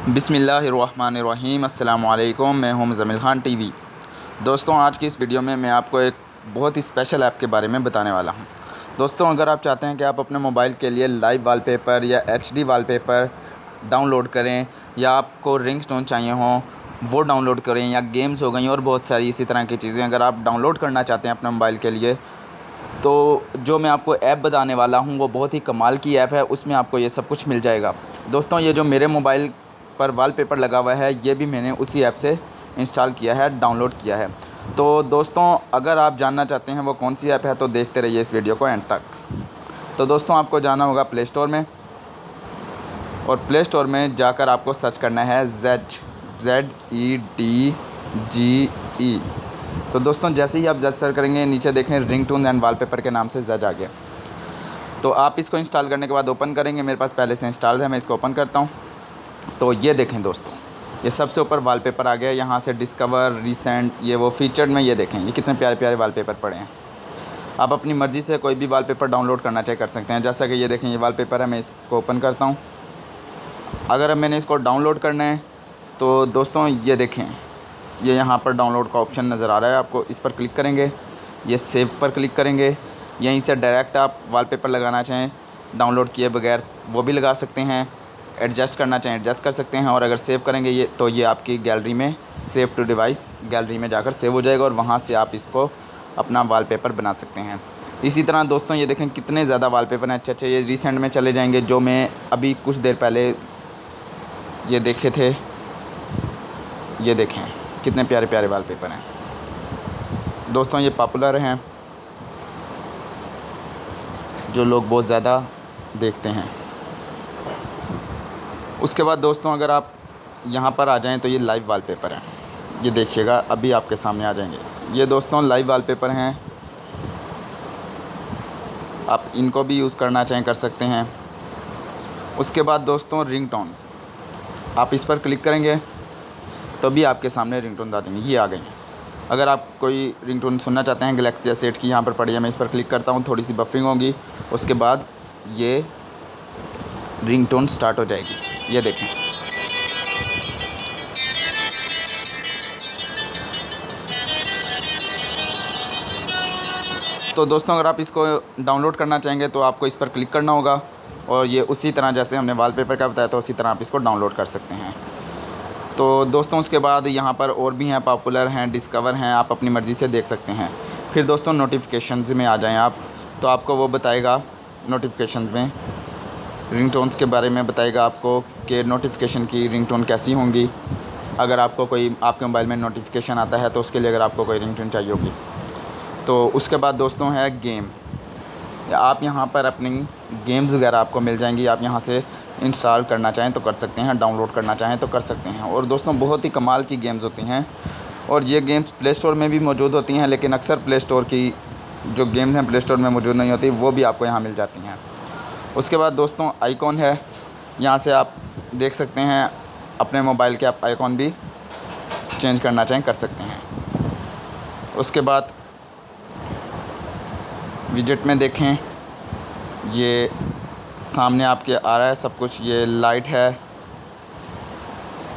बिस्मिल्लाहिर्रहमानिर्रहीम। अस्सलाम वालेकुम। मैं हूं मुज़म्मिल ख़ान टीवी। दोस्तों, आज की इस वीडियो में मैं आपको एक बहुत ही स्पेशल ऐप के बारे में बताने वाला हूं। दोस्तों, अगर आप चाहते हैं कि आप अपने मोबाइल के लिए लाइव वॉलपेपर या एचडी वॉलपेपर डाउनलोड करें, या आपको रिंगटोन चाहिए हों वो डाउनलोड करें, या गेम्स हो गई और बहुत सारी इसी तरह की चीज़ें अगर आप डाउनलोड करना चाहते हैं अपने मोबाइल के लिए, तो जो मैं आपको ऐप बताने वाला हूं वो बहुत ही कमाल की ऐप है। उसमें आपको ये सब कुछ मिल जाएगा। दोस्तों, ये जो मेरे मोबाइल पर वॉलपेपर लगा हुआ है ये भी मैंने उसी ऐप से इंस्टॉल किया है, डाउनलोड किया है। तो दोस्तों, अगर आप जानना चाहते हैं वो कौन सी ऐप है तो देखते रहिए इस वीडियो को एंड तक। तो दोस्तों, आपको जाना होगा प्ले स्टोर में, और प्ले स्टोर में जाकर आपको सर्च करना है ZEDGE। तो दोस्तों, जैसे ही आप सर्च करेंगे नीचे देखें रिंगटोन एंड वॉलपेपर के नाम से जेड आ गया। तो आप इसको इंस्टॉल करने के बाद ओपन करेंगे। मेरे पास पहले से इंस्टॉल है, मैं इसको ओपन करता हूँ। तो ये देखें दोस्तों, ये सबसे ऊपर वॉलपेपर आ गया। यहाँ से डिस्कवर, रिसेंट, ये वो फीचर्ड में ये देखें ये कितने प्यारे प्यारे वॉलपेपर पड़े हैं। आप अपनी मर्ज़ी से कोई भी वॉलपेपर डाउनलोड करना चाहे कर सकते हैं। जैसा कि ये देखें ये वॉलपेपर है, मैं इसको ओपन करता हूँ। अगर मैंने इसको डाउनलोड करना है तो दोस्तों ये देखें, ये यहाँ पर डाउनलोड का ऑप्शन नज़र आ रहा है आपको, इस पर क्लिक करेंगे, ये सेव पर क्लिक करेंगे। यहीं से डायरेक्ट आप वॉलपेपर लगाना चाहें डाउनलोड किए बगैर वो भी लगा सकते हैं, एडजस्ट करना चाहें एडजस्ट कर सकते हैं। और अगर सेव करेंगे ये तो ये आपकी गैलरी में सेव टू डिवाइस गैलरी में जाकर सेव हो जाएगा, और वहाँ से आप इसको अपना वॉलपेपर बना सकते हैं। इसी तरह दोस्तों ये देखें कितने ज़्यादा वॉलपेपर हैं, अच्छे। ये रिसेंट में चले जाएंगे जो मैं अभी कुछ देर पहले ये देखे थे। ये देखें कितने प्यारे प्यारे वॉलपेपर हैं दोस्तों। ये पॉपुलर हैं, जो लोग बहुत ज़्यादा देखते हैं। उसके बाद दोस्तों, अगर आप यहाँ पर आ जाएं तो ये लाइव वॉलपेपर हैं। ये देखिएगा अभी आपके सामने आ जाएंगे। ये दोस्तों लाइव वॉलपेपर हैं, आप इनको भी यूज़ करना चाहें कर सकते हैं। उसके बाद दोस्तों रिंगटोन, आप इस पर क्लिक करेंगे तो भी आपके सामने रिंगटोन आ जाएंगे। ये आ गई हैं। अगर आप कोई रिंगटोन सुनना चाहते हैं गैलेक्सी S8 की, यहाँ पर पड़ी है, मैं इस पर क्लिक करता हूँ, थोड़ी सी बफरिंग होगी, उसके बाद ये रिंगटोन स्टार्ट हो जाएगी। ये देखें, तो दोस्तों अगर आप इसको डाउनलोड करना चाहेंगे तो आपको इस पर क्लिक करना होगा, और ये उसी तरह जैसे हमने वॉलपेपर का बताया तो उसी तरह आप इसको डाउनलोड कर सकते हैं। तो दोस्तों उसके बाद यहाँ पर और भी हैं, पॉपुलर हैं, डिस्कवर हैं, आप अपनी मर्ज़ी से देख सकते हैं। फिर दोस्तों नोटिफिकेशंस में आ जाएं आप, तो आपको वो बताएगा नोटिफिकेशंस में रिंगटोन्स के बारे में बताएगा आपको कि नोटिफिकेशन की रिंगटोन कैसी होंगी। अगर आपको कोई आपके मोबाइल में नोटिफिकेशन आता है तो उसके लिए अगर आपको कोई रिंगटोन चाहिए होगी। तो उसके बाद दोस्तों है गेम, आप यहाँ पर अपनी गेम्स वगैरह आपको मिल जाएंगी। आप यहाँ से इंस्टॉल करना चाहें तो कर सकते हैं, डाउनलोड करना चाहें तो कर सकते हैं। और दोस्तों बहुत ही कमाल की गेम्स होती हैं, और ये गेम्स प्ले स्टोर में भी मौजूद होती हैं, लेकिन अक्सर प्ले स्टोर की जो गेम्स हैं प्ले स्टोर में मौजूद नहीं होती, वो भी आपको यहाँ मिल जाती हैं। उसके बाद दोस्तों आइकॉन है, यहाँ से आप देख सकते हैं अपने मोबाइल के आप आइकॉन भी चेंज करना चाहें कर सकते हैं। उसके बाद विजेट में देखें, ये सामने आपके आ रहा है सब कुछ। ये लाइट है,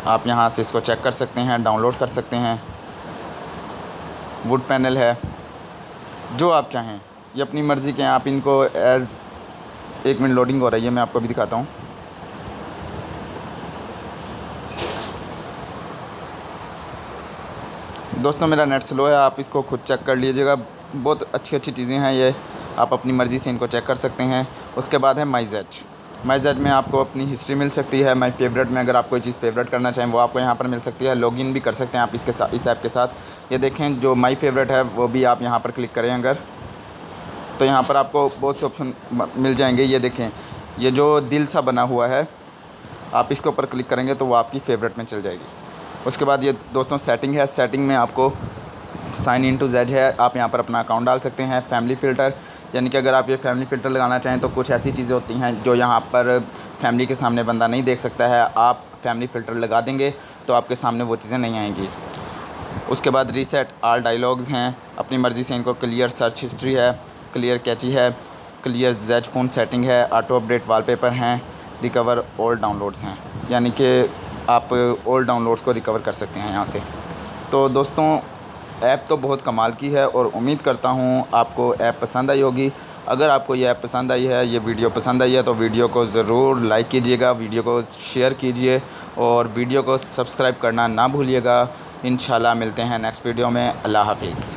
आप यहाँ से इसको चेक कर सकते हैं, डाउनलोड कर सकते हैं। वुड पैनल है, जो आप चाहें ये अपनी मर्ज़ी के हैं। आप इनको एज़ 1 मिनट लोडिंग हो रही है, मैं आपको भी दिखाता हूँ। दोस्तों मेरा नेट स्लो है, आप इसको खुद चेक कर लीजिएगा। बहुत अच्छी अच्छी चीज़ें हैं ये, आप अपनी मर्ज़ी से इनको चेक कर सकते हैं। उसके बाद है माई जेड में आपको अपनी हिस्ट्री मिल सकती है। माई फेवरेट में अगर आप कोई चीज़ फेवरेट करना चाहें वो आपको यहाँ पर मिल सकती है। लॉगिन भी कर सकते हैं आप इसके साथ, इस ऐप के साथ। ये देखें जो माई फेवरेट है वो भी आप यहाँ पर क्लिक करें अगर, तो यहाँ पर आपको बहुत से ऑप्शन मिल जाएंगे। ये देखें ये जो दिल सा बना हुआ है, आप इसके ऊपर क्लिक करेंगे तो वो आपकी फ़ेवरेट में चल जाएगी। उसके बाद ये दोस्तों सेटिंग है, सेटिंग में आपको साइन इन टू जेड है, आप यहाँ पर अपना अकाउंट डाल सकते हैं। फैमिली फ़िल्टर, यानी कि अगर आप ये फैमिली फ़िल्टर लगाना चाहें तो कुछ ऐसी चीज़ें होती हैं जो यहाँ पर फैमिली के सामने बंदा नहीं देख सकता है, आप फैमिली फ़िल्टर लगा देंगे तो आपके सामने वो चीज़ें नहीं आएंगी। उसके बाद रीसेट ऑल डायलॉग्स हैं, अपनी मर्ज़ी से इनको क्लियर सर्च हिस्ट्री है, क्लियर कैची है, क्लियर Z फ़ोन सेटिंग है, ऑटो अपडेट वॉलपेपर हैं, रिकवर ऑल डाउनलोड्स हैं। यानी कि आप ओल्ड डाउनलोड्स को रिकवर कर सकते हैं यहाँ से। तो दोस्तों ऐप तो बहुत कमाल की है और उम्मीद करता हूँ आपको ऐप पसंद आई होगी। अगर आपको ये ऐप पसंद आई है, ये वीडियो पसंद आई है, तो वीडियो को ज़रूर लाइक कीजिएगा, वीडियो को शेयर कीजिए और वीडियो को सब्सक्राइब करना ना भूलिएगा। इंशाल्लाह मिलते हैं नेक्स्ट वीडियो में। अल्लाह हाफ़िज़।